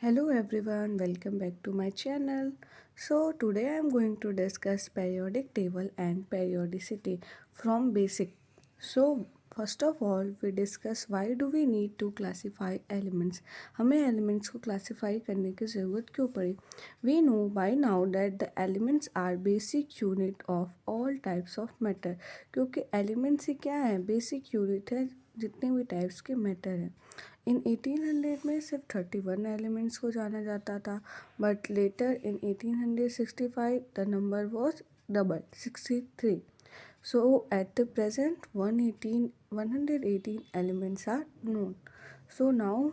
Hello everyone, welcome back to my channel. So today I am going to discuss periodic table and periodicity from basic. So first of all we discuss why do we need to classify elements. हमें elements को classify करने की ज़रूरत क्यों पड़ी? We know by now that the elements are basic unit of all types of matter. क्योंकि elements ही क्या है? Basic unit है जितने भी types के matter हैं. इन 1800 में सिर्फ 31 एलिमेंट्स को जाना जाता था but later in 1865 the number was double 63. So at the present 118 elements are known. So now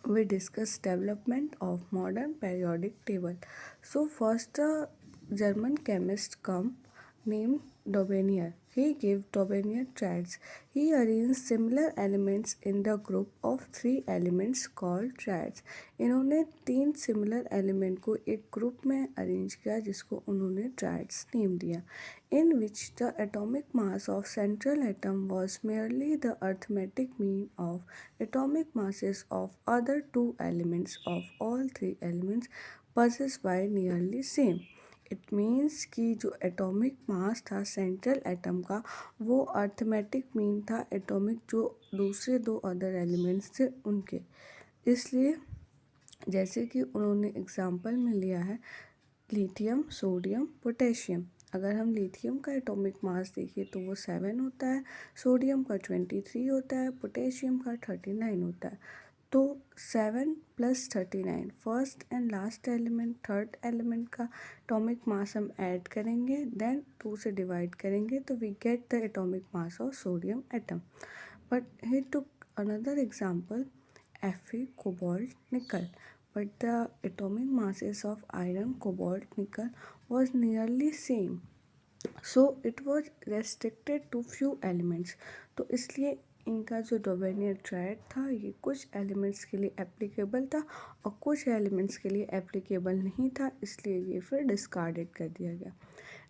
we discuss development of modern periodic table. So first a German chemist come named Dobenier. He gave Dobenier triads. He arranged similar elements in the group of 3 elements called triads. इन्होंने 3 similar element को एक group में arrange किया जिसको उन्होंने triads name दिया. In which the atomic mass of central atom was merely the arithmetic mean of atomic masses of other 2 elements of all 3 elements possessed by nearly same. It means कि जो atomic mass था central atom का वो arithmetic mean था atomic जो दूसरे 2 other elements थे उनके. इसलिए जैसे कि उन्होंने एग्जांपल में लिया है लिथियम, सोडियम, पोटेशियम. अगर हम लिथियम का एटॉमिक मास देखें तो वो 7 होता है, सोडियम का 23 होता है, पोटेशियम का 39 होता है. तो 7 + 39 first and last element third element का एटॉमिक मास हम ऐड करेंगे देन 2 से डिवाइड करेंगे तो we get the atomic mass of sodium atom. But he took another example Fe, cobalt, nickel, but the atomic masses of iron, cobalt, nickel was nearly same. So it was restricted to few elements. तो इसलिए इनका जो डोबेनियर triad था ये कुछ elements के लिए applicable था और कुछ एलिमेंट्स के लिए एप्लीकेबल नहीं था, इसलिए ये फिर डिस्कार्डेड कर दिया गया.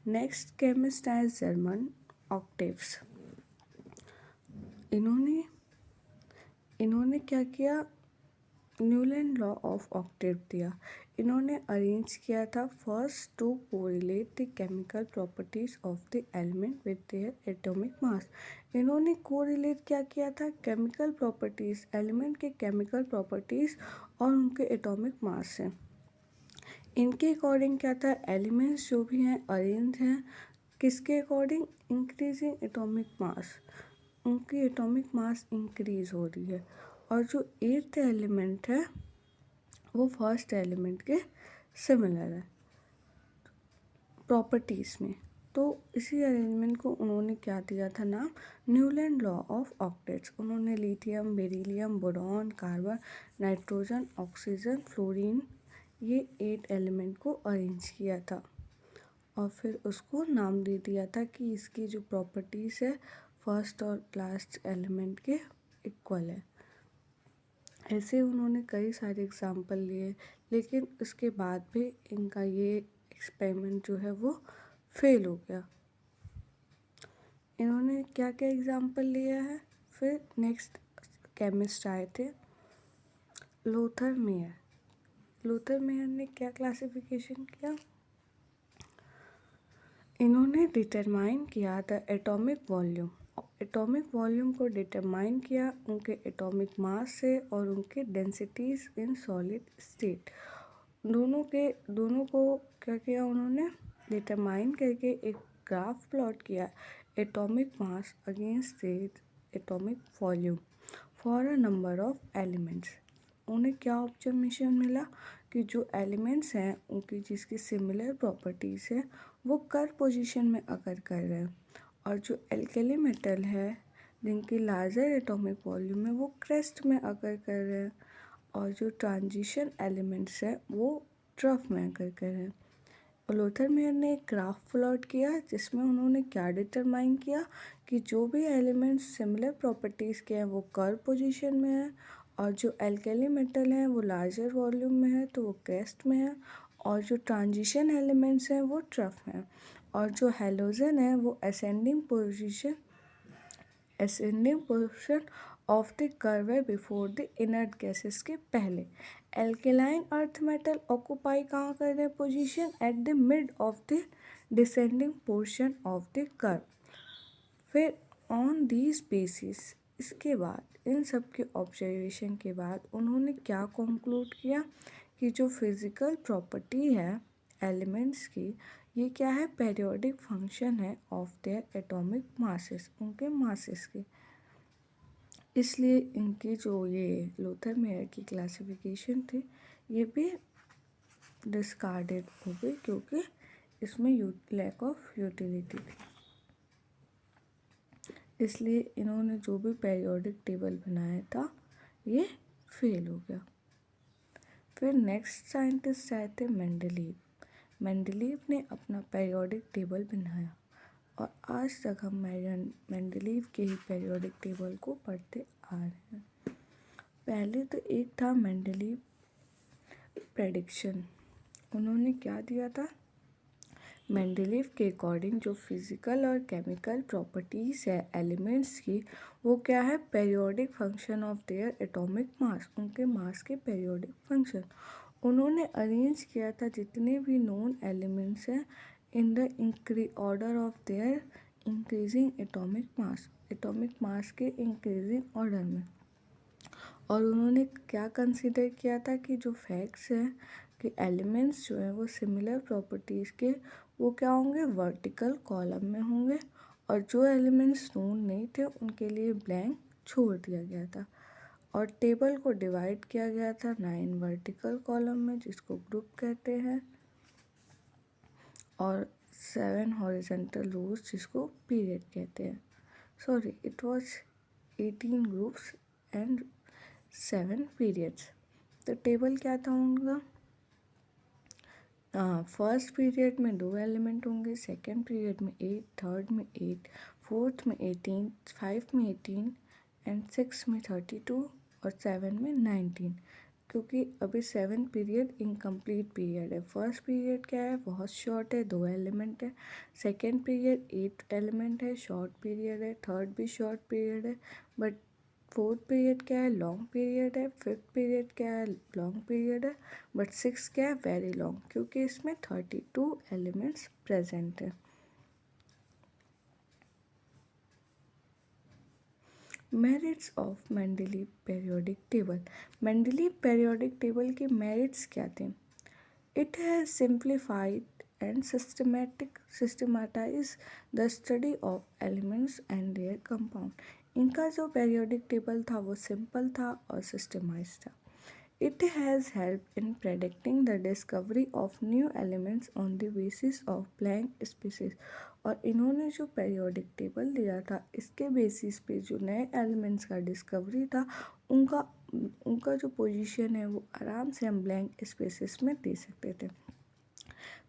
नेक्स्ट केमिस्ट है जर्मन ऑक्टेव्स. इन्होंने क्या किया? न्यूलैंड लॉ ऑफ ऑक्टेव दिया. इन्होंने अरेंज किया था first to correlate the chemical properties of the element with their atomic mass. इन्होंने कोरिलेट क्या किया था? केमिकल प्रॉपर्टीज, एलिमेंट के केमिकल प्रॉपर्टीज और उनके एटॉमिक मास से. इनके अकॉर्डिंग क्या था? एलिमेंट्स जो भी हैं अरेंज हैं किसके अकॉर्डिंग? Increasing atomic mass. उनकी एटॉमिक मास इंक्रीज हो रही है और जो 8th एलिमेंट है वो फर्स्ट एलिमेंट के सिमिलर है प्रॉपर्टीज़ में. तो इसी अरेंजमेंट को उन्होंने क्या दिया था नाम? Newland law of octets. उन्होंने lithium, beryllium, boron, carbon, nitrogen, oxygen, fluorine ये 8 एलिमेंट को अरेंज किया था और फिर उसको नाम दे दिया था कि इसकी जो प्रॉपर्टीज़ है फर्स्ट और लास्ट एलिमेंट के इक्वल है. ऐसे उन्होंने कई सारे एग्जाम्पल लिए लेकिन उसके बाद भी इनका ये एक्सपेरिमेंट जो है वो फेल हो गया. इन्होंने क्या क्या एग्जाम्पल लिया है? फिर नेक्स्ट केमिस्ट आए थे लोथर मेयर. लोथर मेयर ने क्या क्लासिफिकेशन किया? इन्होंने डिटरमाइन किया the atomic volume. Atomic volume को डिटरमाइन किया उनके एटॉमिक मास से और उनके डेंसिटीज़ इन सॉलिड स्टेट. दोनों को क्या किया उन्होंने? डिटरमाइन करके एक ग्राफ प्लॉट किया atomic mass against the atomic volume for a number of elements. उन्हें क्या ऑब्जर्वेशन मिला कि जो एलिमेंट्स हैं उनकी जिसकी सिमिलर प्रॉपर्टीज़ है वो कर्व पोजीशन में अकर कर रहे हैं और जो एल्केली मेटल है जिनकी लार्जर एटॉमिक वॉल्यूम है वो क्रेस्ट में अकर कर रहे हैं और जो ट्रांजिशन एलिमेंट्स है वो ट्रफ में अकर कर रहे हैं. लोथर मेयर ने एक ग्राफ प्लॉट किया जिसमें उन्होंने क्या डिटरमाइन किया कि जो भी एलिमेंट्स सिमिलर प्रॉपर्टीज़ के हैं वो कर्व पोजीशन में है और जो एल्केली मेटल हैं वो लार्जर वॉल्यूम में है तो वो क्रेस्ट में है और जो ट्रांजिशन एलिमेंट्स हैं वो ट्रफ में है और जो हैलोजन है वो ascending position of the curve before the inert gases के पहले। एल्केलाइन अर्थ मेटल ऑक्यूपाई कहाँ कर रहे हैं position? At the mid of the descending portion of the curve. फिर ऑन दीज बेसिस, इसके बाद इन सब के ऑब्जर्वेशन के बाद उन्होंने क्या कंक्लूड किया कि जो फिज़िकल प्रॉपर्टी है एलिमेंट्स की, ये क्या है? पीरियोडिक फंक्शन है ऑफ देयर एटॉमिक मासेस, उनके मासेस के। इसलिए इनकी जो ये लूथर मेयर की क्लासिफिकेशन थी ये भी डिस्कार्डेड हो गई क्योंकि इसमें लैक ऑफ यूटिलिटी थी। इसलिए इन्होंने जो भी पीरियोडिक टेबल बनाया था ये फेल हो गया। फिर नेक्स्ट साइंटिस्ट आए थे मेंडलीव। मेंडलीव ने अपना पीरियोडिक टेबल बनाया और आज तक हम मेंडलीव के ही पीरियोडिक टेबल को पढ़ते आ रहे हैं। पहले तो एक था मेंडलीव प्रेडिक्शन। उन्होंने क्या दिया था? मेंडलीव के अकॉर्डिंग जो फिज़िकल और केमिकल प्रॉपर्टीज़ है एलिमेंट्स की, वो क्या है? Periodic function of their atomic मास, उनके मास के पीरियोडिक फंक्शन। उन्होंने अरेंज किया था जितने भी नोन एलिमेंट्स हैं in the order of their increasing atomic mass के इंक्रीजिंग ऑर्डर में। और उन्होंने क्या कंसिडर किया था कि जो फैक्ट्स हैं कि एलिमेंट्स जो हैं वो सिमिलर प्रॉपर्टीज़ के वो क्या होंगे? वर्टिकल कॉलम में होंगे, और जो एलिमेंट्स नोन नहीं थे उनके लिए ब्लैंक छोड़ दिया गया था। और टेबल को डिवाइड किया गया था 9 वर्टिकल कॉलम में जिसको ग्रुप कहते हैं, और 7 हॉरिजेंटल रोज जिसको पीरियड कहते हैं। Sorry, it was 18 groups and 7 periods. तो टेबल क्या था उनका? फर्स्ट पीरियड में 2 एलिमेंट होंगे, सेकेंड पीरियड में 8, थर्ड में 8, फोर्थ में 18, 5 में 18 एंड 6 में 32 और 7 में 19। क्योंकि अभी 7 पीरियड इनकम्प्लीट पीरियड है। फर्स्ट पीरियड क्या है? बहुत शॉर्ट है, 2 एलिमेंट है। सेकेंड पीरियड 8 एलिमेंट है, शॉर्ट पीरियड है। थर्ड भी शॉर्ट पीरियड है, बट फोर्थ पीरियड क्या है? लॉन्ग पीरियड है। फिफ्थ पीरियड क्या है? लॉन्ग पीरियड है, बट सिक्स क्या है? वेरी लॉन्ग, क्योंकि इसमें 32 एलिमेंट्स प्रेजेंट है। Merits of Mendeleev periodic table. Mendeleev periodic table के मेरिट्स क्या थे? It has simplified and systematise the study of elements and their compound. इनका जो पीरियोडिक टेबल था वो सिंपल था और सिस्टमाइज था। It has helped in predicting the discovery of new elements on the basis of blank spaces। और इन्होंने जो पीरियोडिक टेबल दिया था इसके बेसिस पे जो नए एलिमेंट्स का डिस्कवरी था उनका जो पोजीशन है वो आराम से हम ब्लैंक स्पेसेस में दे सकते थे।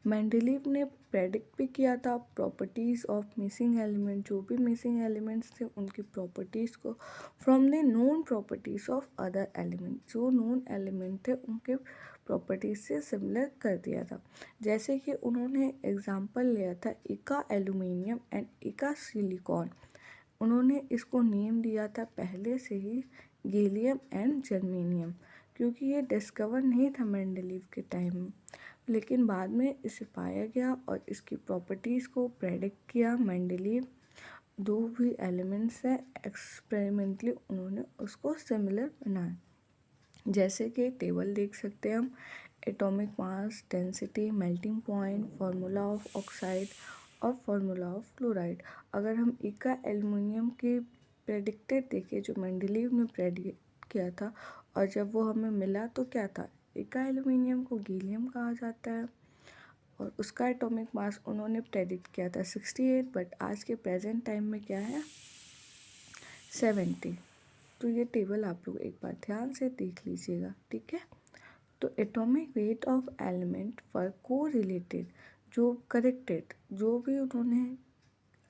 मेंडलीव ने प्रेडिक्ट भी किया था प्रॉपर्टीज़ ऑफ मिसिंग एलिमेंट। जो भी मिसिंग एलिमेंट्स थे उनकी प्रॉपर्टीज़ को from the known properties of other element, जो नोन एलिमेंट थे उनके प्रॉपर्टीज़ से सिमिलर कर दिया था। जैसे कि उन्होंने एग्जांपल लिया था इका एल्यूमिनियम एंड इका सिलिकॉन। उन्होंने इसको नेम दिया था पहले से ही गैलियम एंड जर्मेनियम, क्योंकि ये डिस्कवर नहीं था मेंडलीव के टाइम में, लेकिन बाद में इसे पाया गया और इसकी प्रॉपर्टीज़ को प्रेडिक्ट किया मेंडलीव। दो भी एलिमेंट्स हैं, एक्सपेरिमेंटली उन्होंने उसको सिमिलर बनाया। जैसे कि टेबल देख सकते हैं हम, atomic mass, density, melting point, formula of oxide और फार्मूला ऑफ क्लोराइड। अगर हम इका एल्युमिनियम की प्रेडिक्टेड देखें जो मेंडलीव ने प्रेडिक्ट किया था, और जब वो हमें मिला तो क्या था? इका एल्युमिनियम को गैलियम कहा जाता है और उसका एटॉमिक मास उन्होंने प्रेडिक्ट किया था 68, बट आज के प्रेजेंट टाइम में क्या है? 70। तो ये टेबल आप लोग एक बार ध्यान से देख लीजिएगा, ठीक है। तो atomic weight of element for को रिलेटेड जो करेक्टेड, जो भी उन्होंने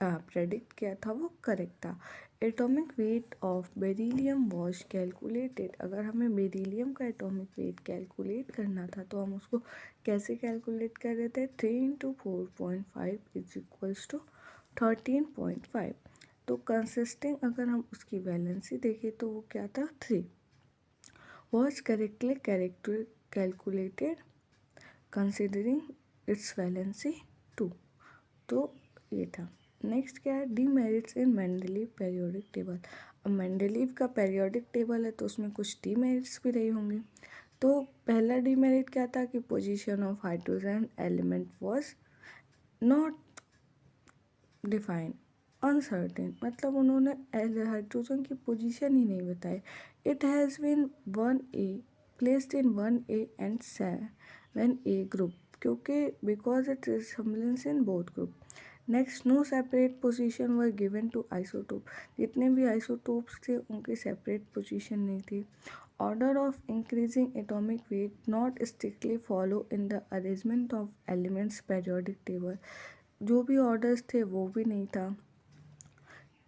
प्रेडिक्ट किया था वो करेक्ट था। Atomic weight of beryllium was calculated. अगर हमें बेरिलियम का एटॉमिक वेट कैलकुलेट करना था तो हम उसको कैसे कैलकुलेट कर रहे थे? 3 × 4.5 इज इक्वल्स टू 13.5। तो कंसिस्टिंग अगर हम उसकी वैलेंसी देखें तो वो क्या था 3 was correctly calculated considering its valency 2। तो ये था। नेक्स्ट क्या है डीमेरिट्स इन मेंडलीव पेरियोडिक टेबल। अब मेंडलीव का पेरियोडिक टेबल है तो उसमें कुछ डीमेरिट्स भी रही होंगी। तो पहला डीमेरिट क्या था कि position of hydrogen element was not define uncertain, मतलब उन्होंने हाइड्रोजन की पोजीशन ही नहीं बताई। It has been 1A placed in 1A and 7A group, क्योंकि because it resemblance in both group. Next no separate position were given to isotope. जितने भी isotopes थे उनकी सेपरेट पोजीशन नहीं थी। Order of increasing atomic weight not strictly follow in the arrangement of elements periodic table. जो भी orders थे वो भी नहीं था।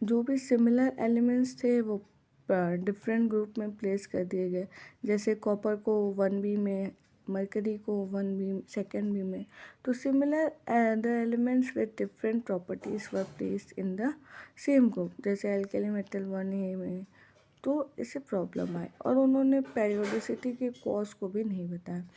जो भी सिमिलर एलिमेंट्स थे वो डिफरेंट ग्रुप में प्लेस कर दिए गए। जैसे कॉपर को 1B में, मरकरी को 1B सेकेंड बी में। तो similar the elements with different properties were placed in the same group, जैसे एल्केली मेटल 1A में। तो इससे प्रॉब्लम आई और उन्होंने पेरियोडिसिटी के कॉज को भी नहीं बताया।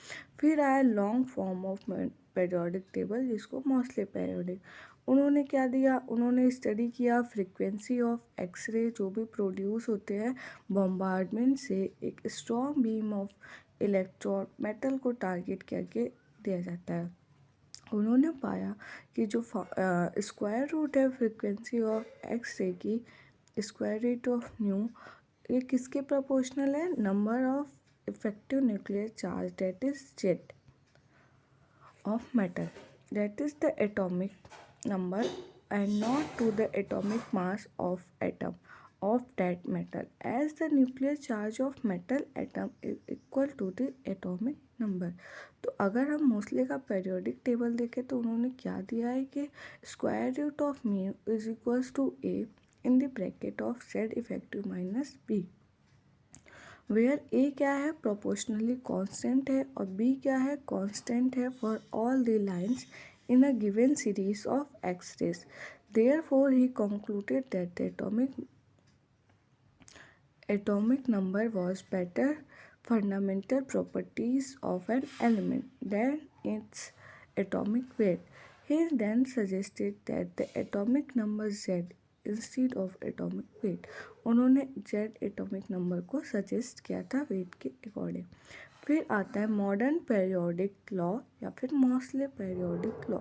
फिर आया long form of periodic table, जिसको मोस्टली पेरियोडिक। उन्होंने क्या दिया, उन्होंने स्टडी किया फ्रीक्वेंसी ऑफ एक्सरे जो भी प्रोड्यूस होते हैं बॉम्बार्डमेंट से एक strong beam of electron metal को टारगेट करके दिया जाता है। उन्होंने पाया कि जो स्क्वायर रूट है फ्रीक्वेंसी ऑफ एक्सरे की, स्क्वायर रूट ऑफ न्यू, ये किसके प्रोपोर्शनल है, number of effective nuclear charge that is Z of metal, that is the atomic number and not to the atomic mass of atom of that metal, as the nuclear charge of metal atom is equal to the atomic number। तो अगर हम mostly का periodic table देखें तो उन्होंने क्या दिया है कि square root of mu is equals to A in the bracket of Z effective minus B, where A क्या है प्रोपोर्शनली कांस्टेंट है और बी क्या है कांस्टेंट है for all the lines in a given series of X-rays। Therefore, he concluded that the atomic number was better fundamental properties of an element than its atomic weight। He then suggested that the atomic number Z instead of atomic weight। उन्होंने Z atomic number को suggest किया था wait के according. फिर आता है modern periodic law या फिर मोस्टली पेरियोडिक लॉ।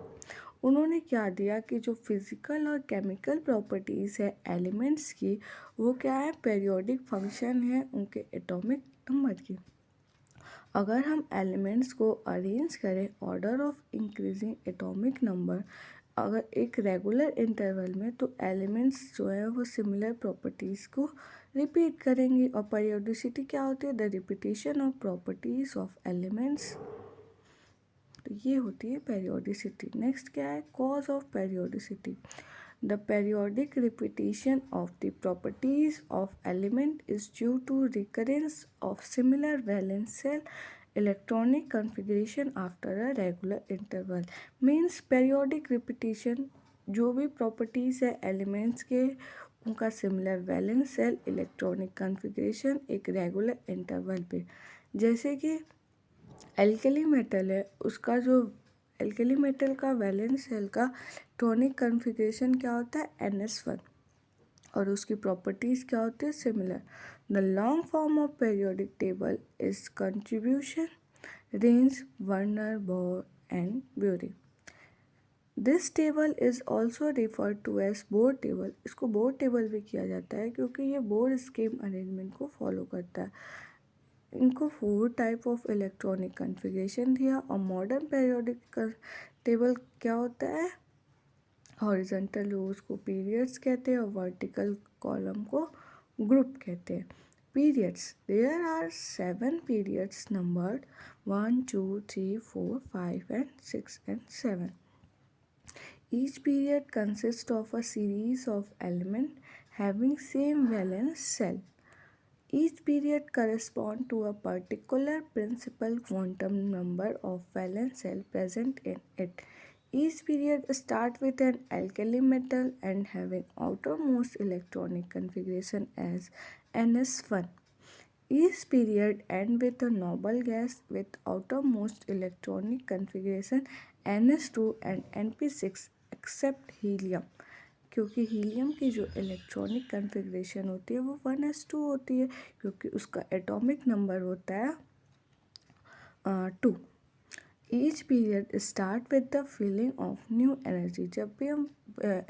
उन्होंने क्या दिया कि जो फिज़िकल और केमिकल प्रॉपर्टीज़ है एलिमेंट्स की, वो क्या है पेरियोडिक फंक्शन है उनके एटॉमिक नंबर की। अगर हम एलिमेंट्स को अरेंज करें order of increasing atomic number अगर एक रेगुलर इंटरवल में, तो एलिमेंट्स जो है वो सिमिलर प्रॉपर्टीज़ को रिपीट करेंगे। और पेरियोडिसिटी क्या होती है, the repetition of properties of elements. तो ये होती है पेरियोडिसिटी। नेक्स्ट क्या है cause of periodicity. The periodic repetition of the properties of element is due to recurrence of similar valential electronic configuration after a regular interval. Means periodic repetition जो भी properties है elements के, उनका similar valence shell electronic configuration एक regular interval पे। जैसे कि alkali metal है, उसका जो एल्केली मेटल का वैलेंस सेल का इलेक्ट्रॉनिक कॉन्फ़िगरेशन क्या होता है NS1 और उसकी प्रॉपर्टीज़ क्या होती है similar. The long form of periodic table is contribution range Werner Bohr and Bury. This table is also referred to as Bohr table. इसको बोर टेबल भी किया जाता है क्योंकि ये बोर स्कीम अरेंजमेंट को फॉलो करता है। इनको 4 टाइप ऑफ इलेक्ट्रॉनिक कॉन्फ़िगरेशन दिया। और मॉडर्न पेरियोडिक टेबल क्या होता है, हॉरिजॉन्टल रोज को पीरियड्स कहते हैं और वर्टिकल कॉलम को ग्रुप कहते हैं। Periods, there are 7 periods numbered 1 2 3 4 5 and 6 and 7। Each period consists of a series of elements having same valence cell। Each period corresponds to a particular principal quantum number of valence cell present in it। Each period start with an alkali metal and having outermost electronic configuration as ns1. Each period end with a noble gas with outermost electronic configuration ns2 and np6 except helium, क्योंकि helium की जो electronic configuration होती है वो 1s2 होती है, क्योंकि उसका एटॉमिक नंबर होता है 2. Each period start with the filling of new energy. जब भी हम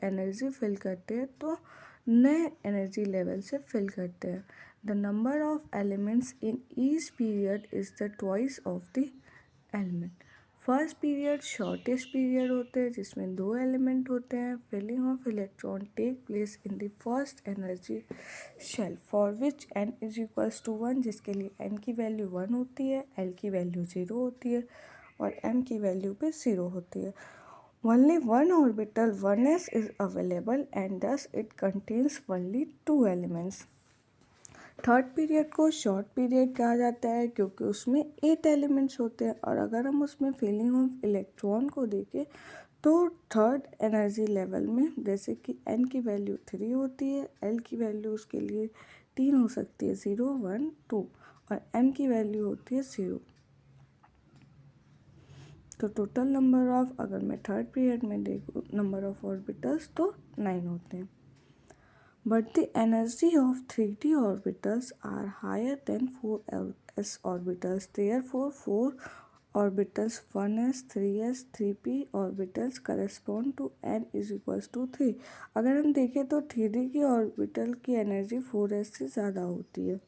एनर्जी फिल करते हैं तो नए एनर्जी लेवल से फिल करते हैं. The number of elements in each period is the twice of the element. First period shortest period होते हैं जिसमें 2 एलिमेंट होते हैं. Filling of electron take place in the first energy shell for which n is equals to 1, जिसके लिए n की value 1 होती है, l की वैल्यू 0 होती है और m की वैल्यू भी 0 होती है. Only one orbital 1s is available and thus it contains only 2 elements. Third period को शॉर्ट पीरियड कहा जाता है क्योंकि उसमें 8 एलिमेंट्स होते हैं. और अगर हम उसमें फिलिंग ऑफ इलेक्ट्रॉन को देखें तो थर्ड एनर्जी लेवल में जैसे कि n की वैल्यू 3 होती है, l की वैल्यू उसके लिए 3 हो सकती है, 0 1 2, और m की वैल्यू होती है 0. तो टोटल नंबर ऑफ, अगर मैं थर्ड पीरियड में देखूँ नंबर ऑफ ऑर्बिटल्स तो 9 होते हैं. But the energy of 3D orbitals are higher than 4s orbitals. Therefore, 4 orbitals 1s, 3s, 3p orbitals correspond to n is equals to 3. अगर हम देखें तो 3D की ऑर्बिटल की एनर्जी 4s से ज़्यादा होती है,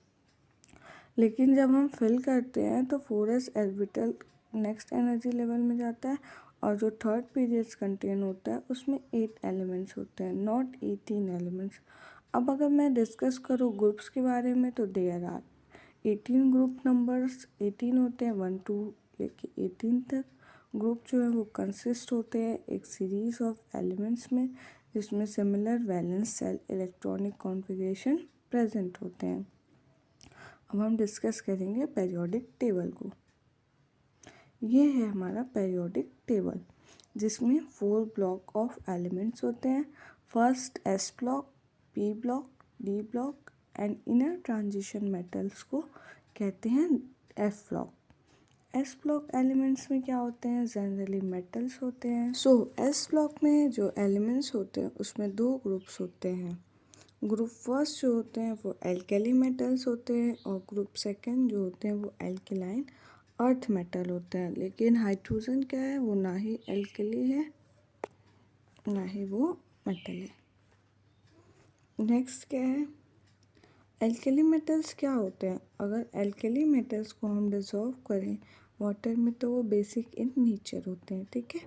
लेकिन जब हम फिल करते हैं तो 4s orbital next energy level में जाता है और जो थर्ड पीरियड्स कंटेन होता है उसमें 8 एलिमेंट्स होते हैं, नॉट 18 एलिमेंट्स. अब अगर मैं डिस्कस करूँ ग्रुप्स के बारे में तो देयर आर 18 ग्रुप नंबर्स. 18 होते हैं 1 2 लेके 18 तक. ग्रुप जो है वो कंसिस्ट होते हैं एक सीरीज ऑफ एलिमेंट्स में जिसमें similar valence shell electronic configuration present होते हैं. अब हम डिस्कस करेंगे पीरियोडिक टेबल को. ये है हमारा पीरियोडिक टेबल जिसमें 4 ब्लॉक ऑफ एलिमेंट्स होते हैं. First S block, P block, D block and inner transition metals को कहते हैं F block. S block elements में क्या होते हैं, जनरली मेटल्स होते हैं. सो एस ब्लॉक में जो एलिमेंट्स होते हैं उसमें 2 ग्रुप्स होते हैं. ग्रुप फर्स्ट जो होते हैं वो एल्केली मेटल्स होते हैं और ग्रुप सेकंड जो होते हैं वो एल्केलाइन अर्थ मेटल होते हैं. लेकिन हाइड्रोजन क्या है, वो ना ही एल्केली है ना ही वो मेटल है. नेक्स्ट क्या है, एल्केली मेटल्स क्या होते हैं. अगर एल्केली मेटल्स को हम डिसॉल्व करें वाटर में तो वो बेसिक इन नेचर होते हैं. ठीक है.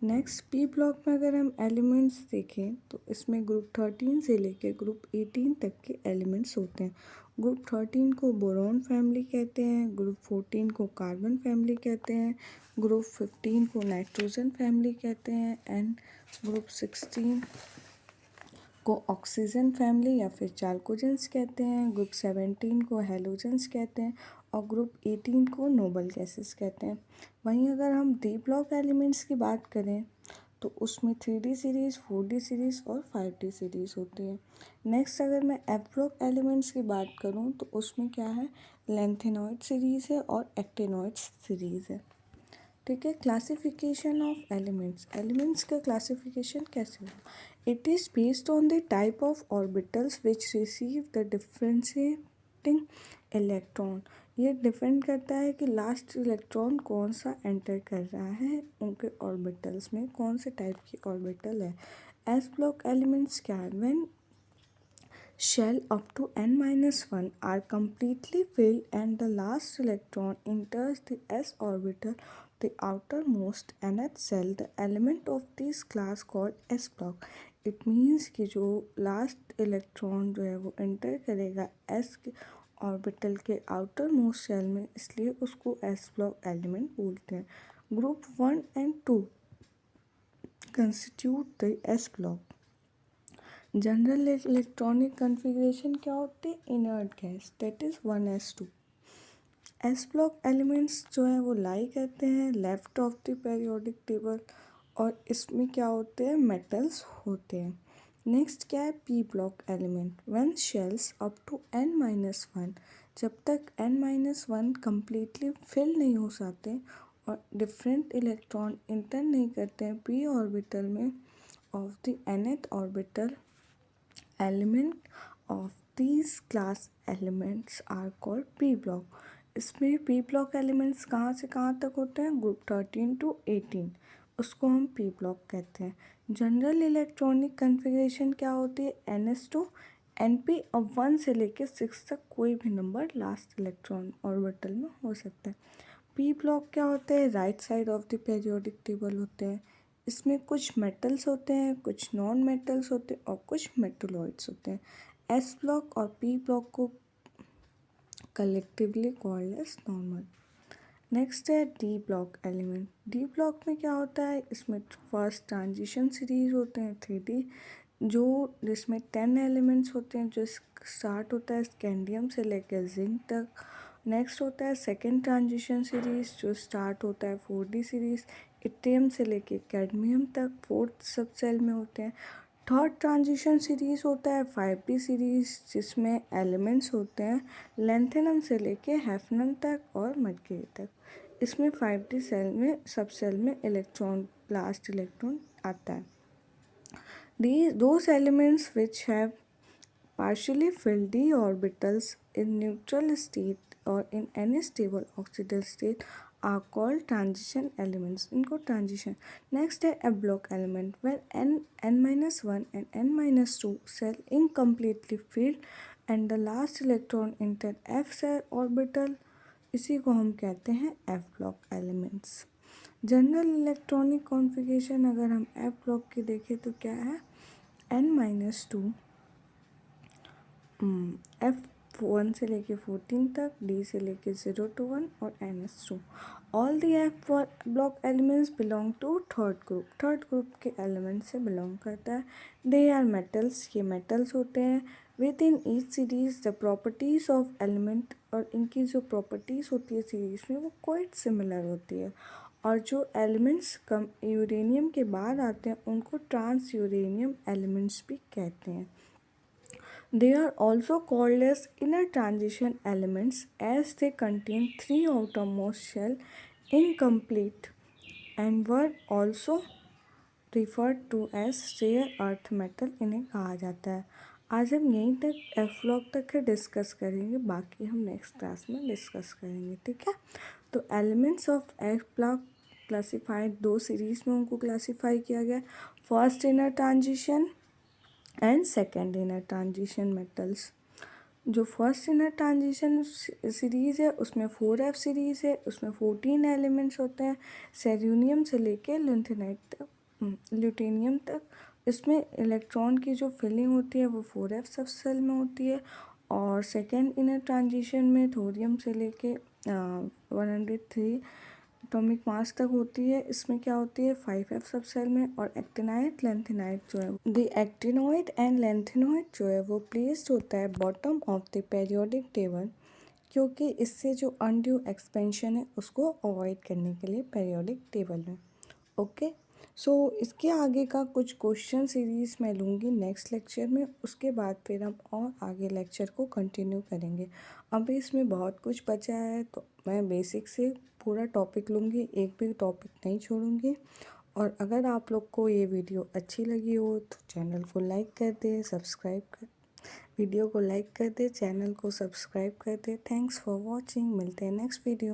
नेक्स्ट पी ब्लॉक में अगर हम एलिमेंट्स देखें तो इसमें ग्रुप 13 से लेकर ग्रुप 18 तक के एलिमेंट्स होते हैं. ग्रुप 13 को बोरॉन फैमिली कहते हैं, ग्रुप 14 को कार्बन फैमिली कहते हैं, ग्रुप 15 को नाइट्रोजन फैमिली कहते हैं एंड ग्रुप 16 को ऑक्सीजन फैमिली या फिर चाल्कोजेंस कहते हैं. ग्रुप 17 को हेलोजेंस कहते हैं और ग्रुप 18 को नोबल गैसेस कहते हैं. वहीं अगर हम डी ब्लॉक एलिमेंट्स की बात करें तो उसमें 3D सीरीज़, 4D सीरीज़ और 5D सीरीज़ होती है. नेक्स्ट अगर मैं एफ ब्लॉक एलिमेंट्स की बात करूं तो उसमें क्या है, लेंथेनॉइड सीरीज़ है और एक्टिनॉइड्स सीरीज़ है. ठीक है. Classification of elements. एलिमेंट्स का क्लासिफिकेशन कैसे होगा, it is based on the type of orbitals which receive the differentiating electron. ये डिपेंड करता है कि लास्ट इलेक्ट्रॉन कौन सा एंटर कर रहा है, उनके ऑर्बिटल्स में कौन से टाइप की ऑर्बिटल है. एस ब्लॉक एलिमेंट्स क्या है, when shell up to n-1 are completely filled and the last electron enters the s orbital of the outermost nth shell, the element of this class called s block. It means कि जो last electron जो है वो enter करेगा s orbital के outer most shell में, इसलिए उसको एस ब्लॉक एलिमेंट बोलते हैं. Group 1 and 2 constitute the s block. General electronic configuration क्या होती है, inert gas, that is 1s2. S block elements जो है वो लाई करते हैं left of the periodic table और इसमें क्या होते हैं, मेटल्स होते हैं। नेक्स्ट क्या है, P block element, when shells up to n-1, जब तक n-1 कम्प्लीटली फिल नहीं हो जाते और डिफरेंट इलेक्ट्रॉन इंटर नहीं करते हैं पी ऑर्बिटल में of the nth orbital, element of these class elements are called P block. इसमें पी ब्लॉक एलिमेंट्स कहाँ से कहाँ तक होते हैं, ग्रुप 13 to 18, उसको हम पी ब्लॉक कहते हैं। जनरल इलेक्ट्रॉनिक कन्फिग्रेशन क्या होती है, NS2 NP, अब 1 से लेकर 6 तक कोई भी नंबर लास्ट इलेक्ट्रॉन ऑर्बिटल में हो सकता है। पी ब्लॉक क्या होते हैं, right side of the periodic table होते हैं। इसमें कुछ मेटल्स होते हैं, कुछ नॉन मेटल्स होते हैं और कुछ मेटलॉइड्स होते हैं। एस ब्लॉक और पी ब्लॉक को collectively called as normal. Next है D block element. D block में क्या होता है, इसमें फर्स्ट ट्रांजिशन सीरीज होते हैं 3D, जो जिसमें 10 एलिमेंट्स होते हैं, जो स्टार्ट होता है स्कैंडियम से लेकर जिंक तक। नेक्स्ट होता है सेकेंड ट्रांजिशन सीरीज, जो स्टार्ट होता है 4D सीरीज, इट्रियम से लेकर कैडमियम तक, फोर्थ सब सेल में होते हैं। थर्ड ट्रांजिशन सीरीज होता है 5D सीरीज, जिसमें एलिमेंट्स होते हैं लेंथेनम से लेके हैफनम तक और मर्क्यूरी तक। इसमें 5D सेल में सब सेल में इलेक्ट्रॉन, लास्ट इलेक्ट्रॉन आता है। Those elements which have partially filled d orbitals in neutral state or in any stable oxidal state are called transition elements. इनको transition. Next है f block element, where n-1 and n-2 cell incompletely filled and the last electron enter f cell orbital, इसी को हम कहते हैं f block elements. General electronic configuration अगर हम f block की देखें तो क्या है, n-2 F1 से लेके 14 तक, D से लेके 0 to 1 और NS2। All the F block elements belong to third group, third group के एलिमेंट से बिलोंग करता है। दे आर मेटल्स, ये मेटल्स होते हैं। With in each series the properties of element, और इनकी जो प्रॉपर्टीज़ होती है सीरीज में वो क्वाइट सिमिलर होती है। और जो एलिमेंट्स कम यूरेनियम के बाद आते हैं उनको ट्रांस यूरेनियम एलिमेंट्स भी कहते हैं। They are also called as inner transition elements as they contain 3 outermost shell incomplete and were also referred to as rare earth metal, इन्हें कहा जाता है। आज हम यहीं तक एफ ब्लॉक तक डिस्कस करेंगे, बाकी हम नेक्स्ट क्लास में डिस्कस करेंगे, ठीक है। तो elements of F block classified, दो सीरीज में उनको क्लासीफाई किया गया, first inner transition and second inner transition metals. जो फर्स्ट इनर ट्रांजिशन सीरीज़ है उसमें 4F सीरीज़ है, उसमें 14 एलिमेंट्स होते हैं, सेलेनियम से लेके लिथेनाइट तक, ल्यूटेनियम तक। इसमें इलेक्ट्रॉन की जो फिलिंग होती है वो 4F सब सेल में होती है। और सेकेंड इनर ट्रांजिशन में थोरियम से लेके 103 एटॉमिक मास तक होती है। इसमें क्या होती है 5F सब सेल में। और एक्टिनाइट लेंथेनाइट जो है, द एक्टिनोइड एंड लेंथेनोइड जो है वो प्लेस्ड होता है bottom of the periodic table, क्योंकि इससे जो अनड्यू एक्सपेंशन है उसको अवॉइड करने के लिए पीरियोडिक टेबल में। ओके, सो इसके आगे का कुछ क्वेश्चन सीरीज़ मैं लूँगी नेक्स्ट लेक्चर में, उसके बाद फिर हम और आगे लेक्चर को कंटिन्यू करेंगे। अभी इसमें बहुत कुछ बचा है तो मैं बेसिक से पूरा टॉपिक लूँगी, एक भी टॉपिक नहीं छोड़ूंगी। और अगर आप लोग को ये वीडियो अच्छी लगी हो तो चैनल को लाइक कर दे, सब्सक्राइब कर, वीडियो को लाइक कर दे, चैनल को सब्सक्राइब कर दे। थैंक्स फॉर वॉचिंग, मिलते हैं नेक्स्ट वीडियो।